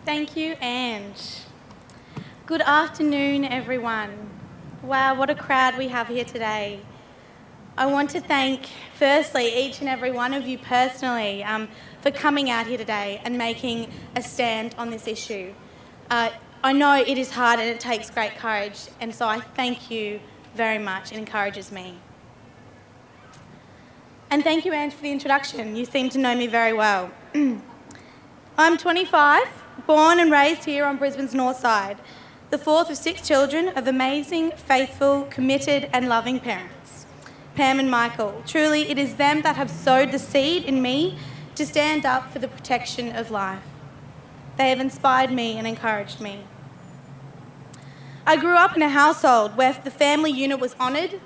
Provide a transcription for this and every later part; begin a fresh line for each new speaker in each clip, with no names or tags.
Thank you, Ange. Good afternoon, everyone. Wow, what a crowd we have here today. I want to thank, firstly, each and every one of you personally for coming out here today and making a stand on this issue. I know it is hard and it takes great courage, and so I thank you very much. It encourages me. And thank you, Ange, for the introduction. You seem to know me very well. I'm 25, born and raised here on Brisbane's north side, the fourth of 6 children of amazing, faithful, committed and loving parents, Pam and Michael. Truly, it is them that have sowed the seed in me to stand up for the protection of life. They have inspired me and encouraged me. I grew up in a household where the family unit was honoured,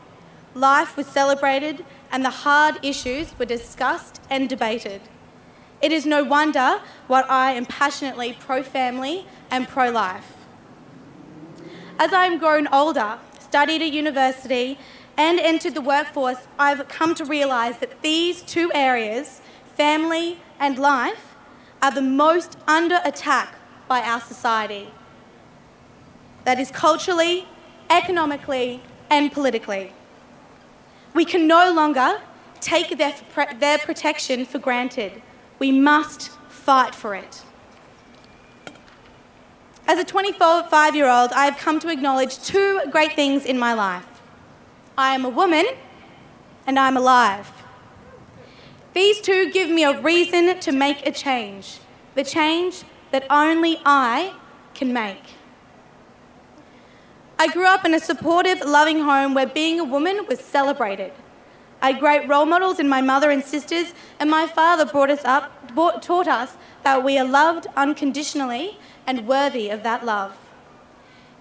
life was celebrated, and the hard issues were discussed and debated. It is no wonder why I am passionately pro-family and pro-life. As I have grown older, studied at university, and entered the workforce, I've come to realise that these two areas, family and life, are the most under attack by our society. That is culturally, economically, and politically. We can no longer take their protection for granted. We must fight for it. As a 25-year-old, I have come to acknowledge 2 great things in my life. I am a woman and I'm alive. These 2 give me a reason to make a change, the change that only I can make. I grew up in a supportive, loving home where being a woman was celebrated. I had great role models in my mother and sisters, and my father taught us that we are loved unconditionally and worthy of that love.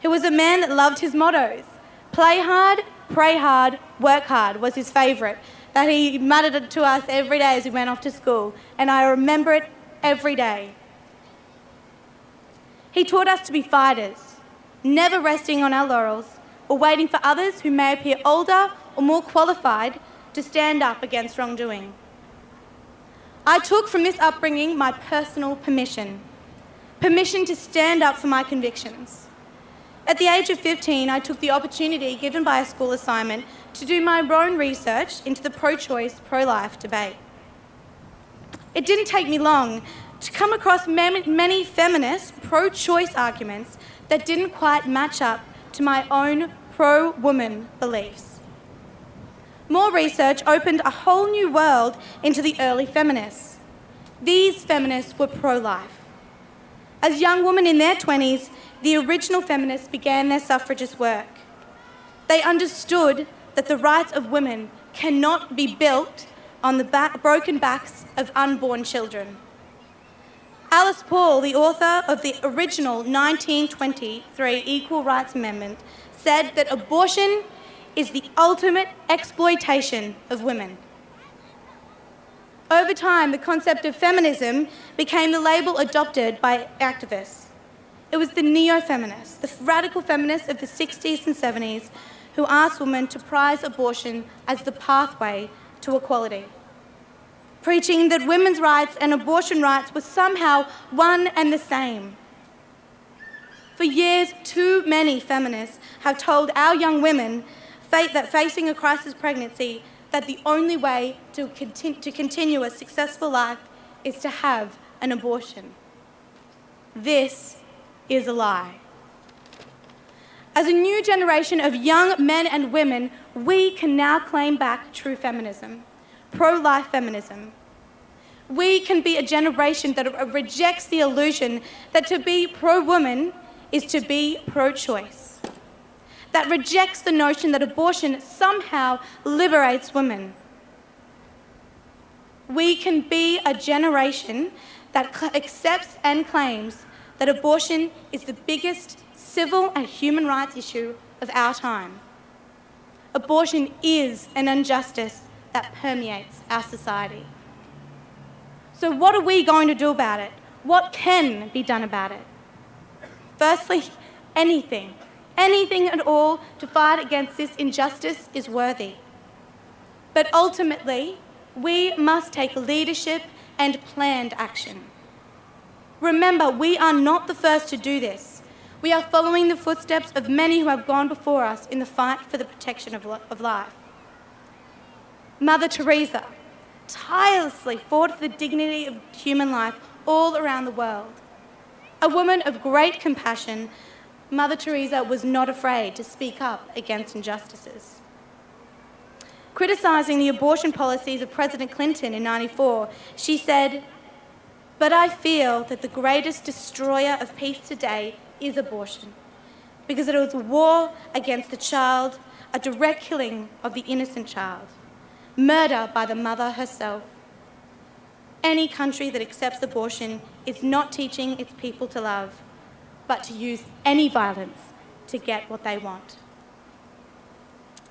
He was a man that loved his mottos. Play hard, pray hard, work hard was his favourite, that he muttered to us every day as we went off to school, and I remember it every day. He taught us to be fighters, never resting on our laurels or waiting for others who may appear older or more qualified to stand up against wrongdoing. I took from this upbringing my personal permission to stand up for my convictions. At the age of 15, I took the opportunity given by a school assignment to do my own research into the pro-choice, pro-life debate. It didn't take me long to come across many feminist pro-choice arguments that didn't quite match up to my own pro-woman beliefs. More research opened a whole new world into the early feminists. These feminists were pro-life. As young women in their 20s, the original feminists began their suffragist work. They understood that the rights of women cannot be built on the broken backs of unborn children. Alice Paul, the author of the original 1923 Equal Rights Amendment, said that abortion is the ultimate exploitation of women. Over time, the concept of feminism became the label adopted by activists. It was the neo-feminists, the radical feminists of the 60s and 70s, who asked women to prize abortion as the pathway to equality, preaching that women's rights and abortion rights were somehow one and the same. For years, too many feminists have told our young women that facing a crisis pregnancy that the only way to continue a successful life is to have an abortion. This is a lie. As a new generation of young men and women, we can now claim back true feminism, pro-life feminism. We can be a generation that rejects the illusion that to be pro-woman is to be pro-choice, that rejects the notion that abortion somehow liberates women. We can be a generation that accepts and claims that abortion is the biggest civil and human rights issue of our time. Abortion is an injustice that permeates our society. So what are we going to do about it? What can be done about it? Firstly, anything at all to fight against this injustice is worthy. But ultimately, we must take leadership and planned action. Remember, we are not the first to do this. We are following the footsteps of many who have gone before us in the fight for the protection of life. Mother Teresa tirelessly fought for the dignity of human life all around the world. A woman of great compassion, Mother Teresa was not afraid to speak up against injustices. Criticising the abortion policies of President Clinton in '94, she said, "But I feel that the greatest destroyer of peace today is abortion, because it is a war against the child, a direct killing of the innocent child, murder by the mother herself. Any country that accepts abortion is not teaching its people to love, but to use any violence to get what they want."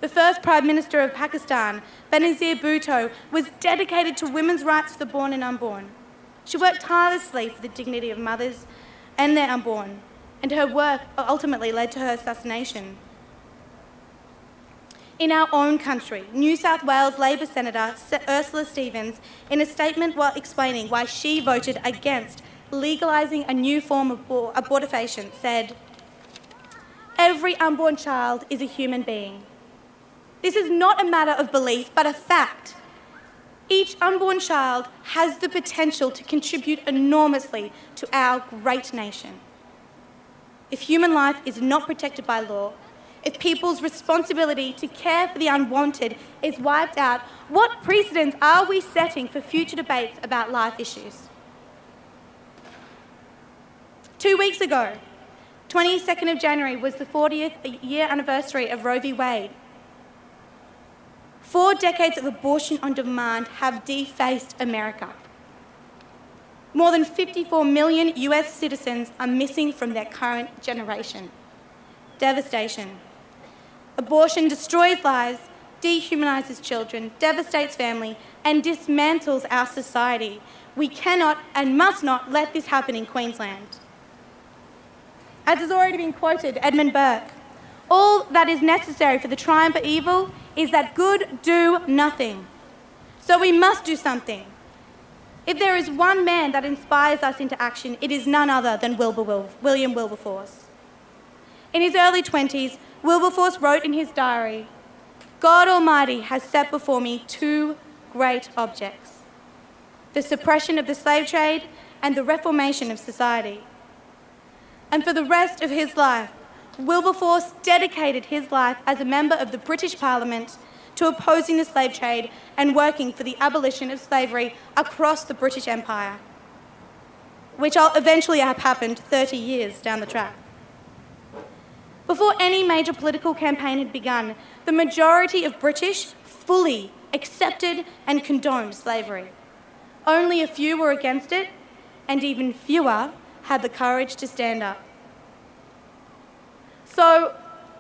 The first Prime Minister of Pakistan, Benazir Bhutto, was dedicated to women's rights for the born and unborn. She worked tirelessly for the dignity of mothers and their unborn, and her work ultimately led to her assassination. In our own country, New South Wales Labor Senator Ursula Stevens, in a statement while explaining why she voted against legalising a new form of abortifacient, said, "Every unborn child is a human being. This is not a matter of belief, but a fact. Each unborn child has the potential to contribute enormously to our great nation. If human life is not protected by law, if people's responsibility to care for the unwanted is wiped out, what precedents are we setting for future debates about life issues?" 2 weeks ago, 22nd of January, was the 40th year anniversary of Roe v. Wade. 4 decades of abortion on demand have defaced America. More than 54 million US citizens are missing from their current generation. Devastation. Abortion destroys lives, dehumanises children, devastates family, and dismantles our society. We cannot and must not let this happen in Queensland. As has already been quoted, Edmund Burke, "All that is necessary for the triumph of evil is that good do nothing." So we must do something. If there is one man that inspires us into action, it is none other than William Wilberforce. In his early 20s, Wilberforce wrote in his diary, "God Almighty has set before me 2 great objects: the suppression of the slave trade and the reformation of society." And for the rest of his life, Wilberforce dedicated his life as a member of the British Parliament to opposing the slave trade and working for the abolition of slavery across the British Empire, which eventually happened 30 years down the track. Before any major political campaign had begun, the majority of British fully accepted and condoned slavery. Only a few were against it, and even fewer had the courage to stand up. So,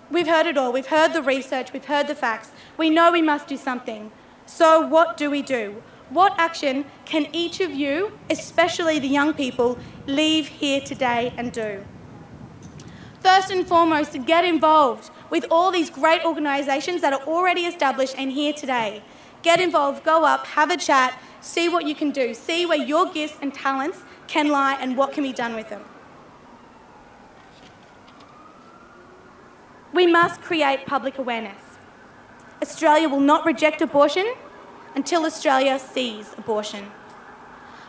we've heard it all. We've heard the research, we've heard the facts. We know we must do something. So what do we do? What action can each of you, especially the young people, leave here today and do? First and foremost, to get involved with all these great organisations that are already established and here today. Get involved, go up, have a chat, see what you can do, see where your gifts and talents can lie and what can be done with them. We must create public awareness. Australia will not reject abortion until Australia sees abortion.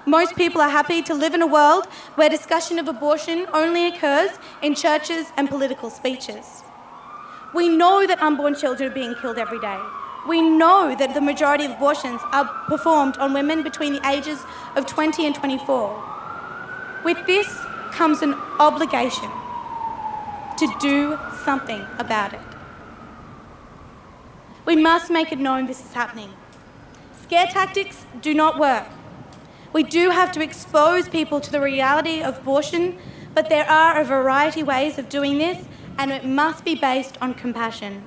Most people are happy to live in a world where discussion of abortion only occurs in churches and political speeches. We know that unborn children are being killed every day. We know that the majority of abortions are performed on women between the ages of 20 and 24. With this comes an obligation to do something about it. We must make it known this is happening. Scare tactics do not work. We do have to expose people to the reality of abortion, but there are a variety of ways of doing this, and it must be based on compassion.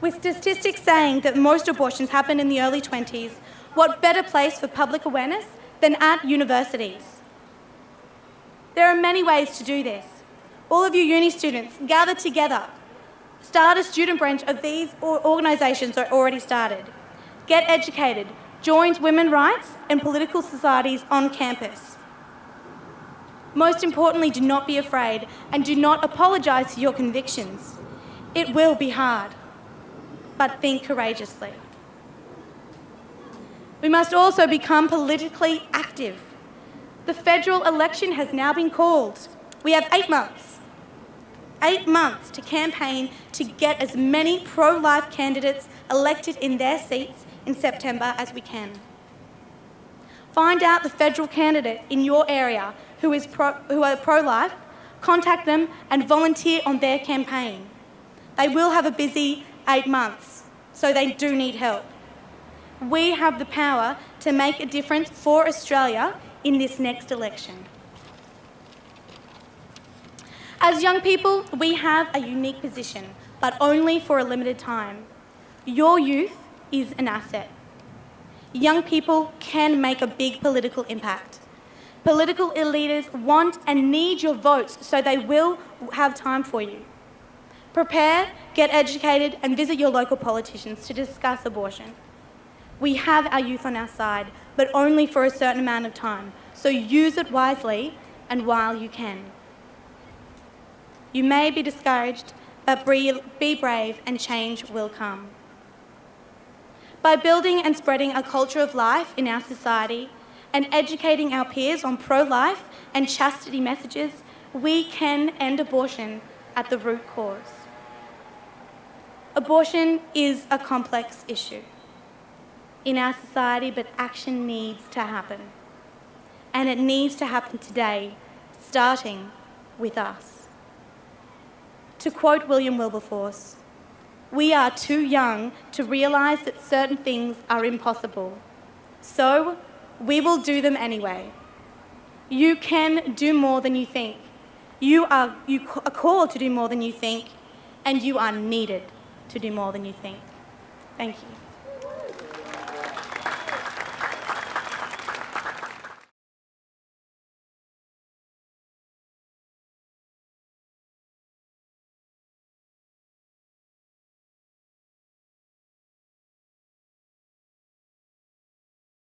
With statistics saying that most abortions happen in the early 20s, what better place for public awareness than at universities? There are many ways to do this. All of you uni students, gather together. Start a student branch of these organisations that are already started. Get educated. Join women's rights and political societies on campus. Most importantly, do not be afraid and do not apologise for your convictions. It will be hard, but think courageously. We must also become politically active. The federal election has now been called. We have 8 months. 8 months to campaign to get as many pro-life candidates elected in their seats in September as we can. Find out the federal candidate in your area who are pro-life, contact them and volunteer on their campaign. They will have a busy 8 months, so they do need help. We have the power to make a difference for Australia in this next election. As young people, we have a unique position, but only for a limited time. Your youth is an asset. Young people can make a big political impact. Political leaders want and need your votes, so they will have time for you. Prepare, get educated, and visit your local politicians to discuss abortion. We have our youth on our side, but only for a certain amount of time, so use it wisely and while you can. You may be discouraged, but be brave and change will come. By building and spreading a culture of life in our society and educating our peers on pro-life and chastity messages, we can end abortion at the root cause. Abortion is a complex issue in our society, but action needs to happen. And it needs to happen today, starting with us. To quote William Wilberforce, "We are too young to realise that certain things are impossible, so we will do them anyway." You can do more than you think. You are called to do more than you think, and you are needed to do more than you think. Thank you.